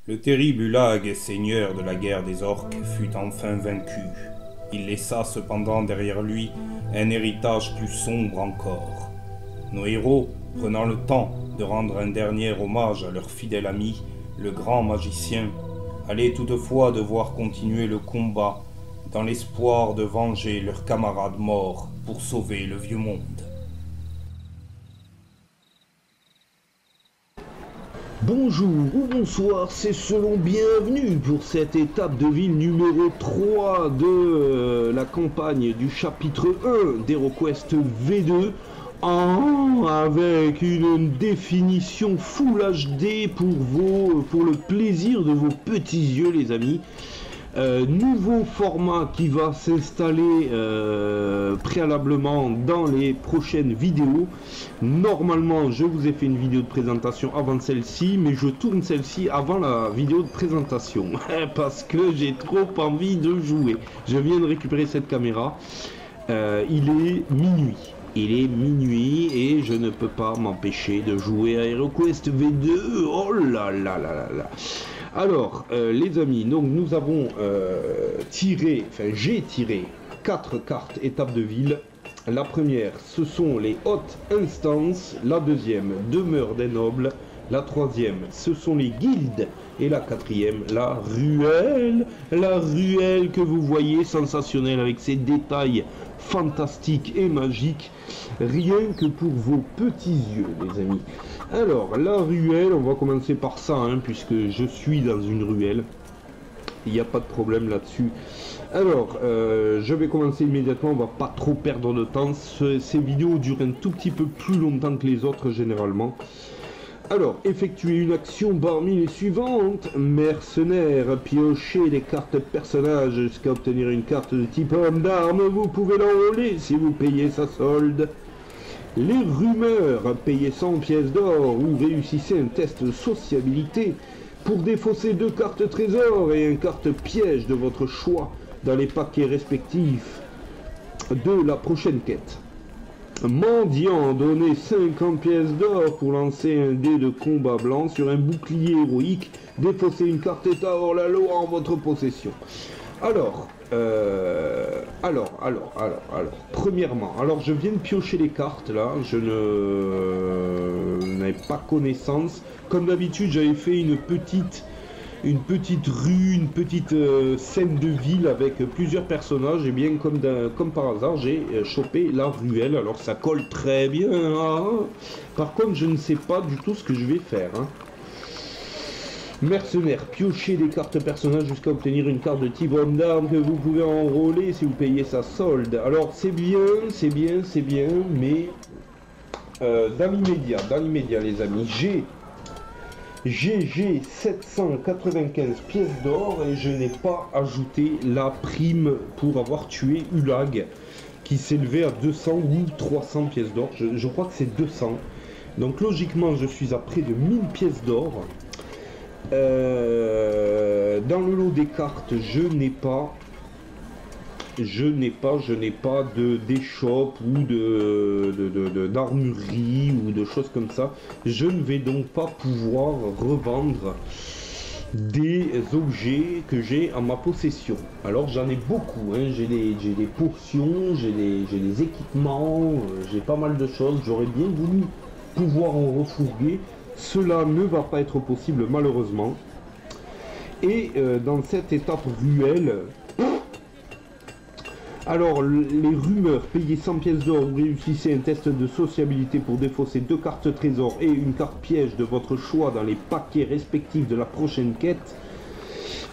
Le terrible Ulag, seigneur de la guerre des orques, fut enfin vaincu. Il laissa cependant derrière lui un héritage plus sombre encore. Nos héros, prenant le temps de rendre un dernier hommage à leur fidèle ami, le grand magicien, allaient toutefois devoir continuer le combat dans l'espoir de venger leurs camarades morts pour sauver le vieux monde. Bonjour ou bonsoir, c'est Selon, bienvenue pour cette étape de ville numéro 3 de la campagne du chapitre 1 d'HeroQuest V2 avec une définition Full HD pour le plaisir de vos petits yeux les amis. Nouveau format qui va s'installer préalablement dans les prochaines vidéos. Normalement je vous ai fait une vidéo de présentation avant celle-ci, mais je tourne celle-ci avant la vidéo de présentation parce que j'ai trop envie de jouer. Je viens de récupérer cette caméra. Il est minuit et je ne peux pas m'empêcher de jouer à HeroQuest V2. Oh là là là là là. Alors, les amis, donc nous avons j'ai tiré 4 cartes étapes de ville. La première, ce sont les hautes instances. La deuxième, demeure des nobles. La troisième, ce sont les guildes. Et la quatrième, la ruelle. La ruelle que vous voyez, sensationnelle avec ses détails fantastiques et magiques. Rien que pour vos petits yeux, les amis. Alors, la ruelle, on va commencer par ça, puisque je suis dans une ruelle. Il n'y a pas de problème là-dessus. Alors, je vais commencer immédiatement, on va pas trop perdre de temps. Ces vidéos durent un tout petit peu plus longtemps que les autres, généralement. Alors, effectuez une action parmi les suivantes. Mercenaire, piochez les cartes personnages jusqu'à obtenir une carte de type homme d'armes. Vous pouvez l'enrôler si vous payez sa solde. Les rumeurs, payez 100 pièces d'or ou réussissez un test de sociabilité pour défausser 2 cartes trésor et une carte piège de votre choix dans les paquets respectifs de la prochaine quête. Mendiant, donnez 50 pièces d'or pour lancer un dé de combat blanc sur un bouclier héroïque, défausser une carte état hors la loi en votre possession. Alors, premièrement, je viens de piocher les cartes là, je n'avais pas connaissance. Comme d'habitude, j'avais fait une petite rue, une petite scène de ville avec plusieurs personnages, et bien comme par hasard, j'ai chopé la ruelle. Alors ça colle très bien, Par contre, je ne sais pas du tout ce que je vais faire, Mercenaire, piochez des cartes personnages jusqu'à obtenir une carte de type homme d'armes que vous pouvez enrôler si vous payez sa solde. Alors c'est bien, mais dans l'immédiat les amis, j'ai 795 pièces d'or et je n'ai pas ajouté la prime pour avoir tué Ulag qui s'élevait à 200 ou 300 pièces d'or. Je crois que c'est 200. Donc logiquement je suis à près de 1000 pièces d'or. Dans le lot des cartes, je n'ai pas d'échoppe ou d'armurerie ou de choses comme ça. Je ne vais donc pas pouvoir revendre des objets que j'ai en ma possession. Alors j'en ai beaucoup, j'ai des potions, j'ai des équipements, j'ai pas mal de choses. J'aurais bien voulu pouvoir en refourguer. Cela ne va pas être possible malheureusement. Et dans cette étape ruelle, alors les rumeurs, payez 100 pièces d'or ou réussissez un test de sociabilité pour défausser 2 cartes trésor et une carte piège de votre choix dans les paquets respectifs de la prochaine quête.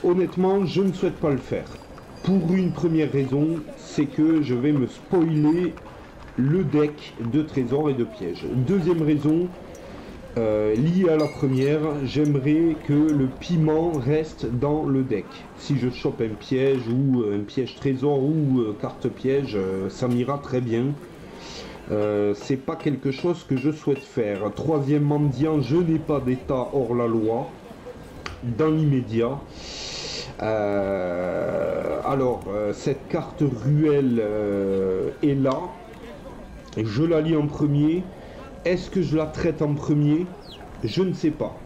Honnêtement, je ne souhaite pas le faire. Pour une première raison, c'est que je vais me spoiler le deck de trésors et de pièges. Deuxième raison, lié à la première, j'aimerais que le piment reste dans le deck. Si je chope un piège ou un piège trésor ou carte piège, ça m'ira très bien. C'est pas quelque chose que je souhaite faire. Troisième mendiant, je n'ai pas d'état hors la loi dans l'immédiat. Cette carte ruelle est là. Je la lis en premier. Est-ce que je la traite en premier? Je ne sais pas.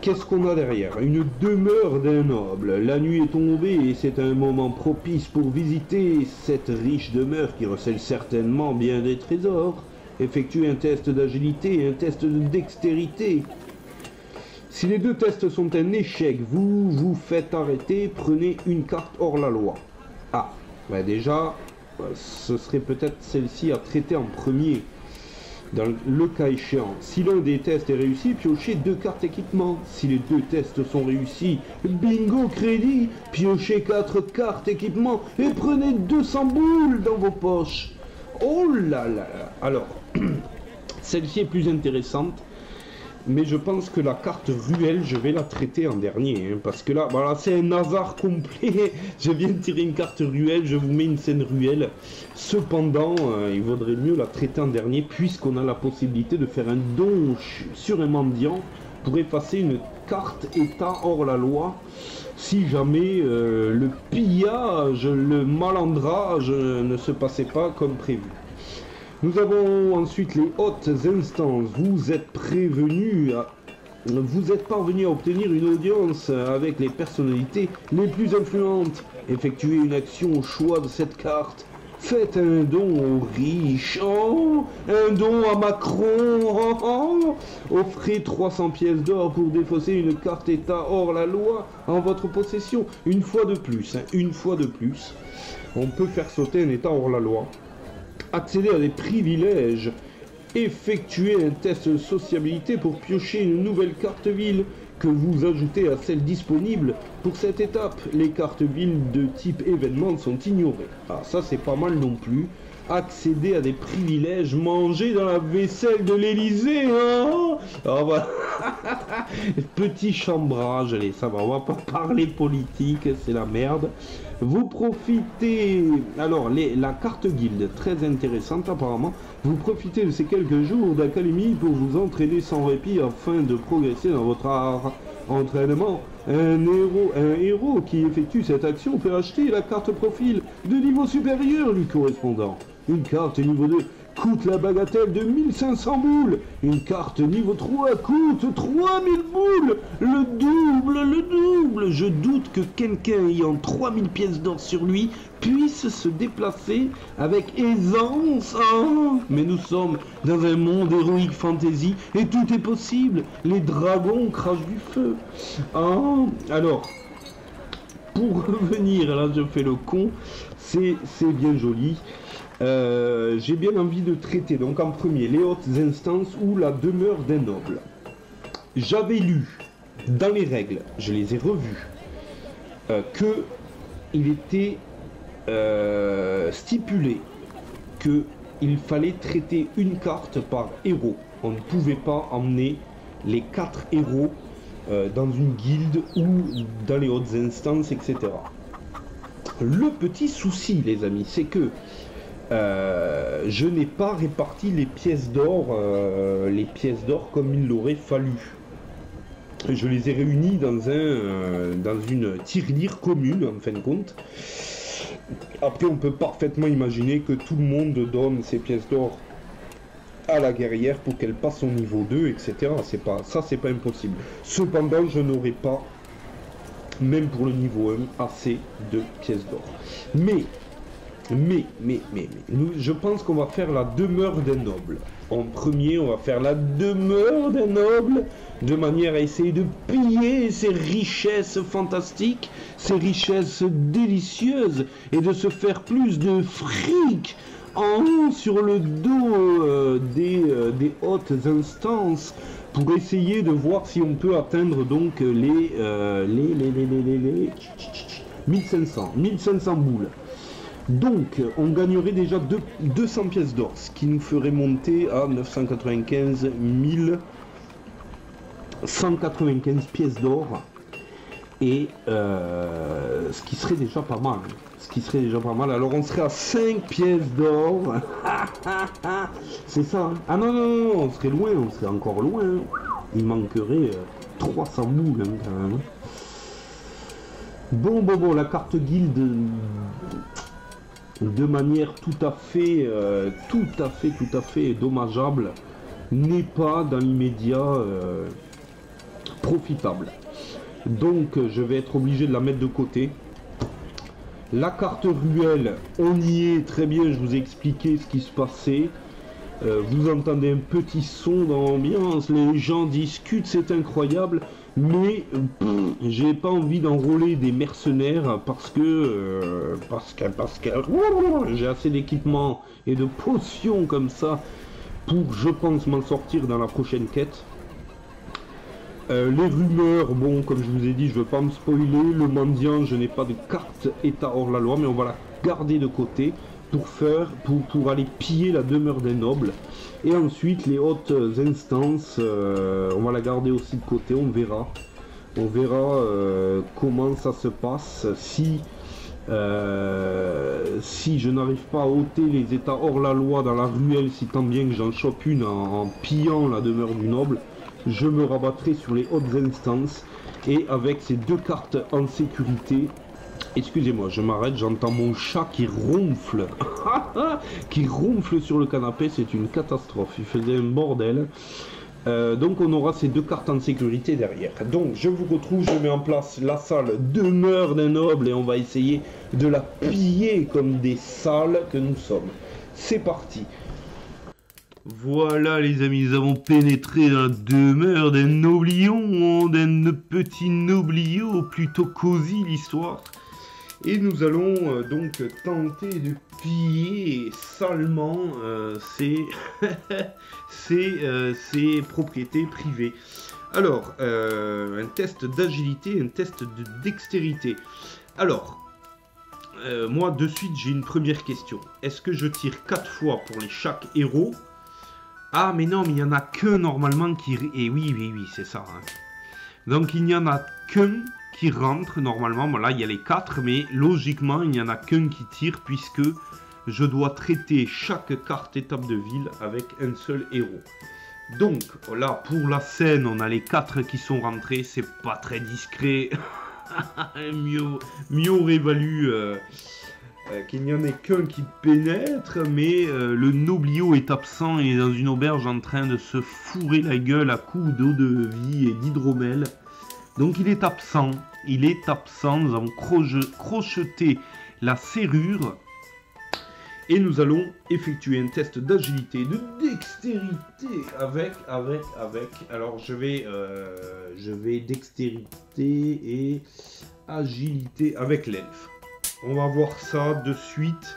Qu'est-ce qu'on a derrière? Une demeure d'un noble. La nuit est tombée et c'est un moment propice pour visiter cette riche demeure qui recèle certainement bien des trésors. Effectuez un test d'agilité et un test de dextérité. Si les deux tests sont un échec, vous vous faites arrêter, prenez une carte hors la loi. Ah, bah déjà, ce serait peut-être celle-ci à traiter en premier. Dans le cas échéant, si l'un des tests est réussi, piochez 2 cartes équipement. Si les 2 tests sont réussis, bingo crédit, piochez 4 cartes équipement et prenez 200 boules dans vos poches. Oh là là là. Alors, celle-ci est plus intéressante, mais je pense que la carte ruelle, je vais la traiter en dernier, hein, parce que là, voilà, c'est un hasard complet. Je viens de tirer une carte ruelle, je vous mets une scène ruelle. Cependant, il vaudrait mieux la traiter en dernier, puisqu'on a la possibilité de faire un don sur un mendiant pour effacer une carte état hors la loi, si jamais le pillage, le malandrage ne se passait pas comme prévu. Nous avons ensuite les hautes instances. Vous êtes prévenus, vous êtes parvenus à obtenir une audience avec les personnalités les plus influentes. Effectuez une action au choix de cette carte. Faites un don aux riches. Oh, un don à Macron. Oh, oh. Offrez 300 pièces d'or pour défausser une carte état hors la loi en votre possession. Une fois de plus, hein, une fois de plus, on peut faire sauter un état hors la loi. Accéder à des privilèges, effectuer un test de sociabilité pour piocher une nouvelle carte ville que vous ajoutez à celle disponible pour cette étape. Les cartes villes de type événement sont ignorées. Ah, ça c'est pas mal non plus. Accéder à des privilèges, manger dans la vaisselle de l'Elysée, hein. Ah, voilà. Petit chambrage, allez, ça va, on va pas parler politique, c'est la merde. Vous profitez, alors la carte guilde, très intéressante apparemment, vous profitez de ces quelques jours d'académie pour vous entraîner sans répit afin de progresser dans votre art. Entraînement, un héros qui effectue cette action peut acheter la carte profil de niveau supérieur lui correspondant. Une carte niveau 2 coûte la bagatelle de 1500 boules. Une carte niveau 3 coûte 3000 boules. Le double. Je doute que quelqu'un ayant 3000 pièces d'or sur lui puisse se déplacer avec aisance. Hein. Mais nous sommes dans un monde héroïque fantasy et tout est possible. Les dragons crachent du feu. Hein. Alors, pour revenir, là je fais le con, c'est bien joli. J'ai bien envie de traiter donc en premier les hautes instances ou la demeure d'un noble. J'avais lu dans les règles, je les ai revues, que il était stipulé que il fallait traiter une carte par héros. On ne pouvait pas emmener les 4 héros dans une guilde ou dans les hautes instances, etc. Le petit souci, les amis, c'est que je n'ai pas réparti les pièces d'or comme il l'aurait fallu. Je les ai réunies dans une tirelire commune en fin de compte. Après on peut parfaitement imaginer que tout le monde donne ses pièces d'or à la guerrière pour qu'elle passe au niveau 2, etc. C'est pas impossible. Cependant je n'aurai pas, même pour le niveau 1, assez de pièces d'or. Mais je pense qu'on va faire la demeure d'un noble. En premier, on va faire la demeure d'un noble, de manière à essayer de piller ces richesses fantastiques, ces richesses délicieuses, et de se faire plus de fric sur le dos des hautes instances, pour essayer de voir si on peut atteindre donc les 1500 boules. Donc, on gagnerait déjà 200 pièces d'or, ce qui nous ferait monter à 995 195 pièces d'or, et ce qui serait déjà pas mal. Alors, on serait à 5 pièces d'or. C'est ça. Hein. Ah non, on serait loin, on serait encore loin. Il manquerait 300 boules hein, quand même. Bon, la carte guilde... de manière tout à fait dommageable, n'est pas dans l'immédiat profitable. Donc je vais être obligé de la mettre de côté. La carte ruelle, on y est très bien, je vous ai expliqué ce qui se passait. Vous entendez un petit son dans l'ambiance, les gens discutent, c'est incroyable. Mais j'ai pas envie d'enrôler des mercenaires parce que j'ai assez d'équipements et de potions comme ça pour, je pense, m'en sortir dans la prochaine quête. Les rumeurs, bon, comme je vous ai dit, je veux pas me spoiler. Le mendiant, je n'ai pas de carte état hors la loi, mais on va la garder de côté pour aller piller la demeure des nobles. Et ensuite, les hautes instances, on va la garder aussi de côté, on verra. On verra comment ça se passe si je n'arrive pas à ôter les états hors la loi dans la ruelle, si tant bien que j'en chope une en pillant la demeure du noble. Je me rabattrai sur les hautes instances et avec ces deux cartes en sécurité. Excusez-moi, je m'arrête, j'entends mon chat qui ronfle. Qui ronfle sur le canapé, c'est une catastrophe, il faisait un bordel. Donc on aura ces deux cartes en sécurité derrière. Donc je vous retrouve, je mets en place la salle demeure d'un noble et on va essayer de la piller comme des sales que nous sommes. C'est parti. Voilà les amis, nous avons pénétré dans la demeure d'un noblion, d'un petit noblio, plutôt cosy l'histoire. Et nous allons donc tenter de piller salement ces propriétés privées. Alors, un test d'agilité, un test de dextérité. Alors, moi de suite j'ai une première question. Est-ce que je tire 4 fois pour chaque héros? Ah mais non, mais il n'y en a qu'un normalement qui... Et oui, c'est ça. Hein. Donc il n'y en a qu'un qui rentre normalement. Bon là il y a les 4, mais logiquement il n'y en a qu'un qui tire puisque je dois traiter chaque carte étape de ville avec un seul héros. Donc là pour la scène on a les 4 qui sont rentrés, c'est pas très discret. mieux aurait valu qu'il n'y en ait qu'un qui pénètre, mais le noblio est absent, il est dans une auberge en train de se fourrer la gueule à coups d'eau de vie et d'hydromel. Donc il est absent, nous avons crocheté la serrure et nous allons effectuer un test d'agilité, de dextérité avec, alors je vais dextérité et agilité avec l'elfe. On va voir ça de suite.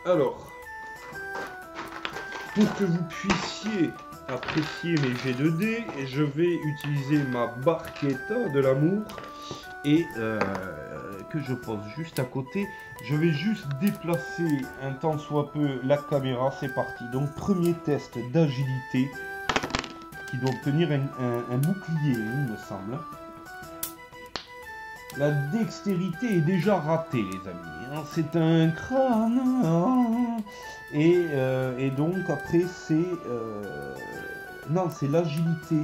Alors, pour que vous puissiez apprécier mes jets de dés, je vais utiliser ma barquetta de l'amour et que je pose juste à côté. Je vais juste déplacer un tant soit peu la caméra. C'est parti. Donc, premier test d'agilité qui doit obtenir un bouclier, il me semble. La dextérité est déjà ratée, les amis. C'est un crâne. Et donc, après, c'est... Non, c'est l'agilité.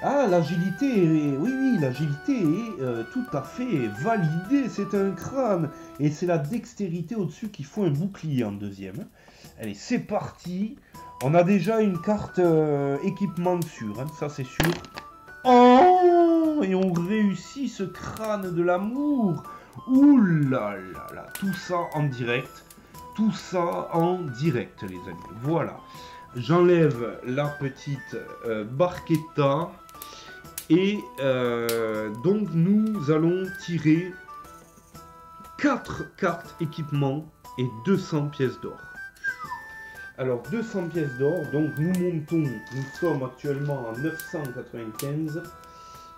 Ah, l'agilité est... Oui, l'agilité est tout à fait validée. C'est un crâne. Et c'est la dextérité au-dessus qui faut un bouclier en deuxième. Allez, c'est parti. On a déjà une carte équipement sûr. Hein, ça, c'est sûr. Oh, et on réussit ce crâne de l'amour. Ouh là là là. Tout ça en direct. Tout ça en direct, les amis. Voilà. J'enlève la petite barquetta. Et donc, nous allons tirer 4 cartes équipement et 200 pièces d'or. Alors, 200 pièces d'or, donc nous sommes actuellement à 995,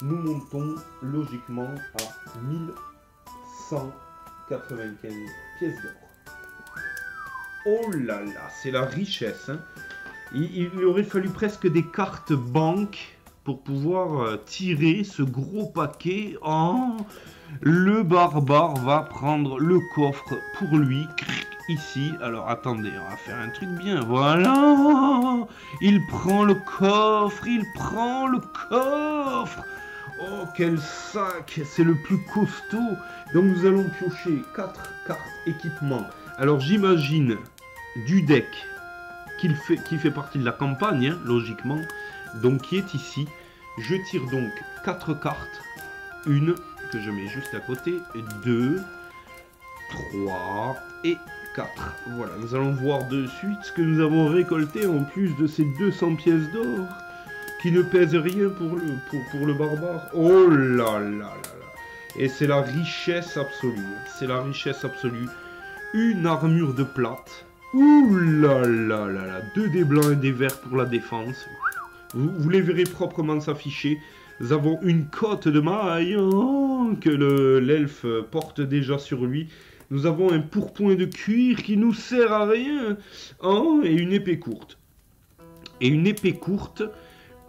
nous montons logiquement à 1195 pièces d'or. Oh là là, c'est la richesse, hein. Il aurait fallu presque des cartes banque pour pouvoir tirer ce gros paquet. Oh, le barbare va prendre le coffre pour lui. Ici, alors attendez, on va faire un truc bien, voilà, il prend le coffre, oh quel sac, c'est le plus costaud. Donc nous allons piocher 4 cartes équipement. Alors j'imagine du deck qui fait partie de la campagne, hein, logiquement, donc qui est ici. Je tire donc 4 cartes, une que je mets juste à côté, 2, 3 et 4. Voilà, nous allons voir de suite ce que nous avons récolté en plus de ces 200 pièces d'or qui ne pèsent rien pour le barbare. Oh là là là là. Et c'est la richesse absolue. C'est la richesse absolue. Une armure de plate. Ouh là là là là. 2 des blancs et des verts pour la défense. Vous les verrez proprement s'afficher. Nous avons une cotte de maille que l'elfe porte déjà sur lui. Nous avons un pourpoint de cuir qui nous sert à rien. Et une épée courte. Et une épée courte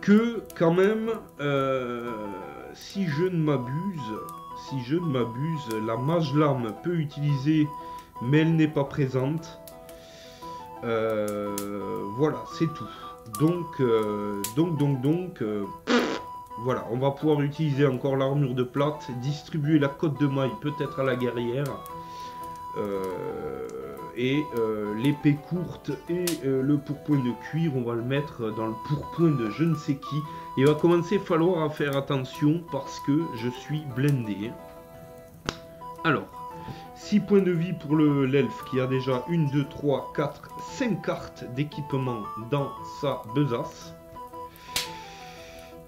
que, quand même, si je ne m'abuse, la mage lame peut utiliser, mais elle n'est pas présente. Voilà, c'est tout. Donc, voilà, on va pouvoir utiliser encore l'armure de plate, distribuer la cotte de maille peut-être à la guerrière, l'épée courte et le pourpoint de cuir, on va le mettre dans le pourpoint de je ne sais qui. Il va commencer à falloir faire attention parce que je suis blindé. Alors, 6 points de vie pour l'elfe qui a déjà 1, 2, 3, 4, 5 cartes d'équipement dans sa besace.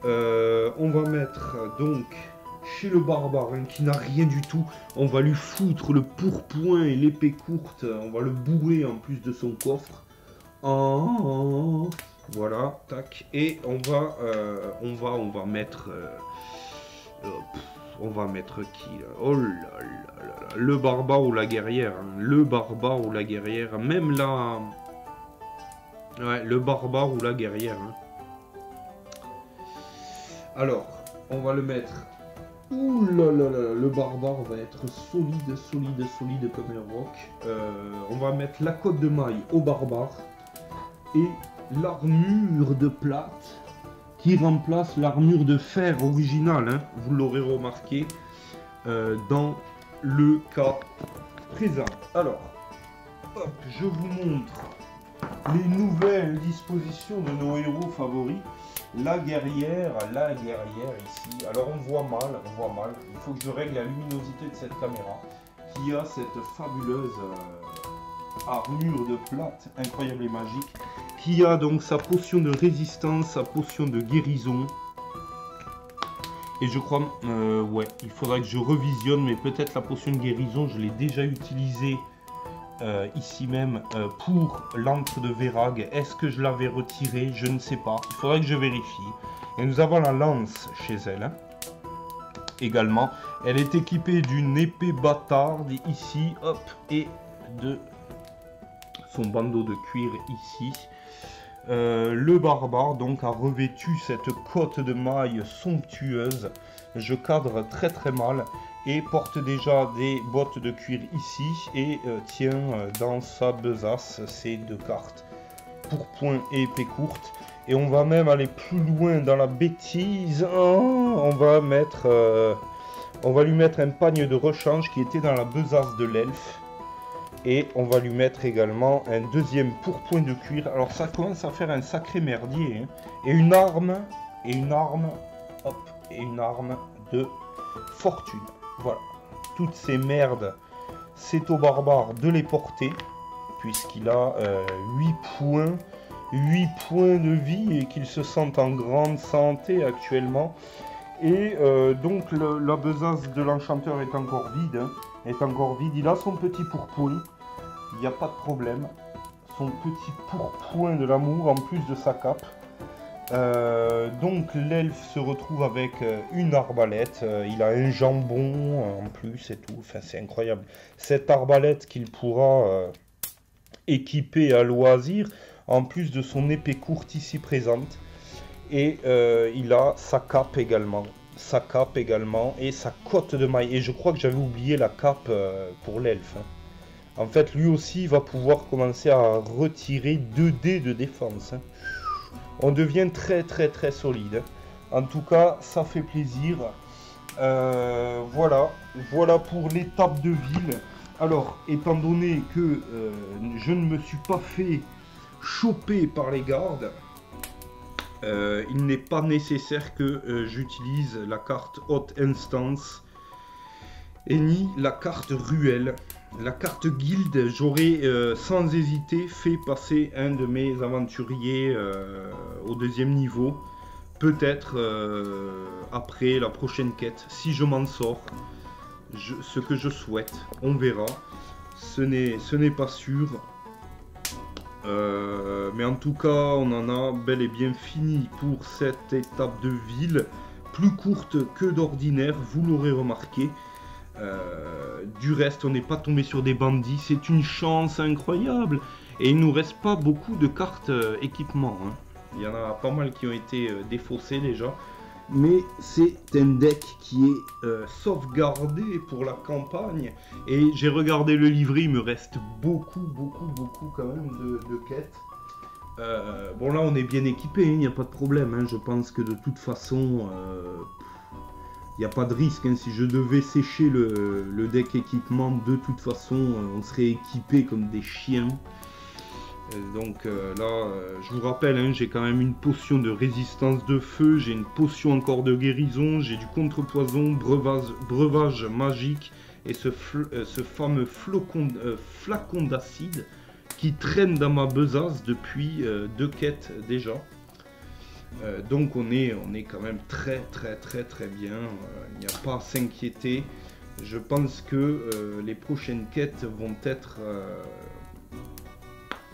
On va mettre donc chez le barbare qui n'a rien du tout. On va lui foutre le pourpoint et l'épée courte. On va le bourrer en plus de son coffre. Voilà, tac. Et on va mettre... on va mettre qui là? Oh là là là là. Le barbare ou la guerrière. Hein. Le barbare ou la guerrière. Même là... Ouais, le barbare ou la guerrière. Hein. Alors, on va le mettre... Ouh là là là, le barbare va être solide comme un roc. On va mettre la cotte de maille au barbare. Et l'armure de plate qui remplace l'armure de fer originale. Hein, vous l'aurez remarqué dans le cas présent. Alors, hop, je vous montre les nouvelles dispositions de nos héros favoris. La guerrière ici. Alors on voit mal. Il faut que je règle la luminosité de cette caméra qui a cette fabuleuse armure de plate incroyable et magique, qui a donc sa potion de résistance, sa potion de guérison. Et je crois, ouais, il faudra que je revisionne, mais peut-être la potion de guérison, je l'ai déjà utilisée ici même pour l'antre de Verag. Est-ce que je l'avais retirée? Je ne sais pas. Il faudrait que je vérifie. Et nous avons la lance chez elle. Hein. Également. Elle est équipée d'une épée bâtarde ici. Hop. Et de son bandeau de cuir ici. Le barbare donc a revêtu cette cotte de maille somptueuse. Je cadre très très mal. Et porte déjà des bottes de cuir ici et tient dans sa besace ces 2 cartes, pourpoint et épée courte. Et on va même aller plus loin dans la bêtise. On va lui mettre un pagne de rechange qui était dans la besace de l'elfe. Et on va lui mettre également un deuxième pourpoint de cuir. Alors ça commence à faire un sacré merdier. Hein. Et une arme, hop, et une arme de fortune. Voilà, toutes ces merdes, c'est au barbare de les porter, puisqu'il a 8 points de vie et qu'il se sent en grande santé actuellement. Et donc la besace de l'enchanteur est encore vide, il a son petit pourpoint, il n'y a pas de problème, son petit pourpoint de l'amour en plus de sa cape. Donc l'elfe se retrouve avec une arbalète, il a un jambon en plus et tout, enfin c'est incroyable. Cette arbalète qu'il pourra équiper à loisir, en plus de son épée courte ici présente. Et il a sa cape également et sa cotte de maille. Et je crois que j'avais oublié la cape pour l'elfe. Hein. En fait lui aussi va pouvoir commencer à retirer 2 dés de défense. Hein. On devient très très très solide. En tout cas, ça fait plaisir. Voilà pour l'étape de ville. Alors, étant donné que je ne me suis pas fait chopé par les gardes, il n'est pas nécessaire que j'utilise la carte Haute Instance et ni la carte Ruelle. La carte Guilde, j'aurais sans hésiter fait passer un de mes aventuriers au 2e niveau. Peut-être après la prochaine quête, si je m'en sors, ce que je souhaite, on verra. Ce n'est pas sûr. Mais en tout cas, on en a bel et bien fini pour cette étape de ville. Plus courte que d'ordinaire, vous l'aurez remarqué. Du reste, on n'est pas tombé sur des bandits. C'est une chance incroyable. Et il nous reste pas beaucoup de cartes équipement. Hein. Il y en a pas mal qui ont été défaussées déjà. Mais c'est un deck qui est sauvegardé pour la campagne. Et j'ai regardé le livret, il me reste beaucoup quand même de quêtes. Bon là on est bien équipé, il n'y a pas de problème. Hein. Je pense que de toute façon, il n'y a pas de risque. Hein. Si je devais sécher le deck équipement, de toute façon, on serait équipé comme des chiens. Donc là, je vous rappelle, hein, j'ai quand même une potion de résistance de feu, j'ai une potion encore de guérison, j'ai du contrepoison, breuvage magique et ce fameux flacon d'acide qui traîne dans ma besace depuis 2 quêtes déjà. Donc on est quand même très bien, il n'y a pas à s'inquiéter. Je pense que les prochaines quêtes vont être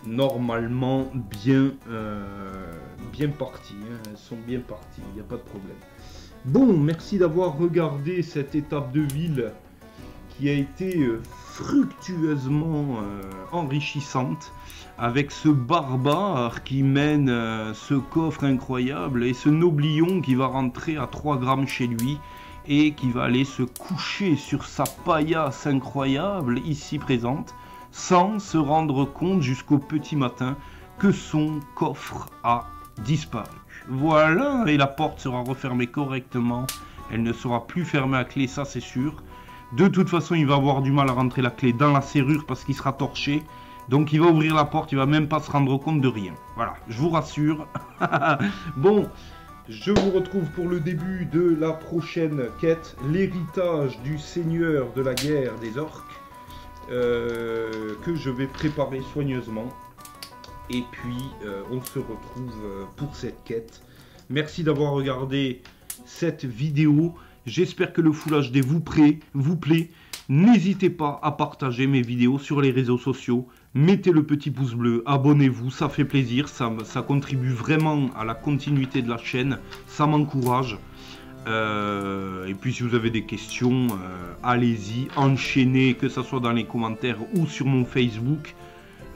normalement bien parties, hein. Elles sont bien parties, il n'y a pas de problème. Bon, merci d'avoir regardé cette étape de ville qui a été fructueusement enrichissante, avec ce barbare qui mène ce coffre incroyable et ce noblion qui va rentrer à 3 grammes chez lui et qui va aller se coucher sur sa paillasse incroyable ici présente, sans se rendre compte jusqu'au petit matin que son coffre a disparu. Voilà, et la porte sera refermée correctement, elle ne sera plus fermée à clé, ça c'est sûr. De toute façon, il va avoir du mal à rentrer la clé dans la serrure parce qu'il sera torché. Donc il va ouvrir la porte, il va même pas se rendre compte de rien. Voilà, je vous rassure. Bon, je vous retrouve pour le début de la prochaine quête, l'héritage du seigneur de la guerre des orques. Que je vais préparer soigneusement. Et puis on se retrouve pour cette quête. Merci d'avoir regardé cette vidéo. J'espère que le Full HD vous plaît. N'hésitez pas à partager mes vidéos sur les réseaux sociaux. Mettez le petit pouce bleu, abonnez-vous, ça fait plaisir. Ça contribue vraiment à la continuité de la chaîne. Ça m'encourage. Et puis si vous avez des questions, allez-y, enchaînez, que ce soit dans les commentaires ou sur mon Facebook.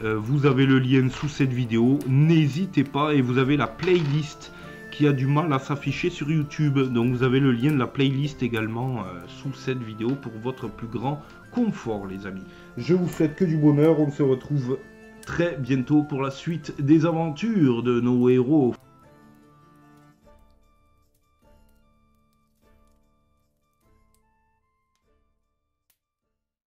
Vous avez le lien sous cette vidéo, n'hésitez pas, et vous avez la playlist qui a du mal à s'afficher sur YouTube. Donc vous avez le lien de la playlist également sous cette vidéo pour votre plus grand confort, les amis. Je vous souhaite que du bonheur, on se retrouve très bientôt pour la suite des aventures de nos héros.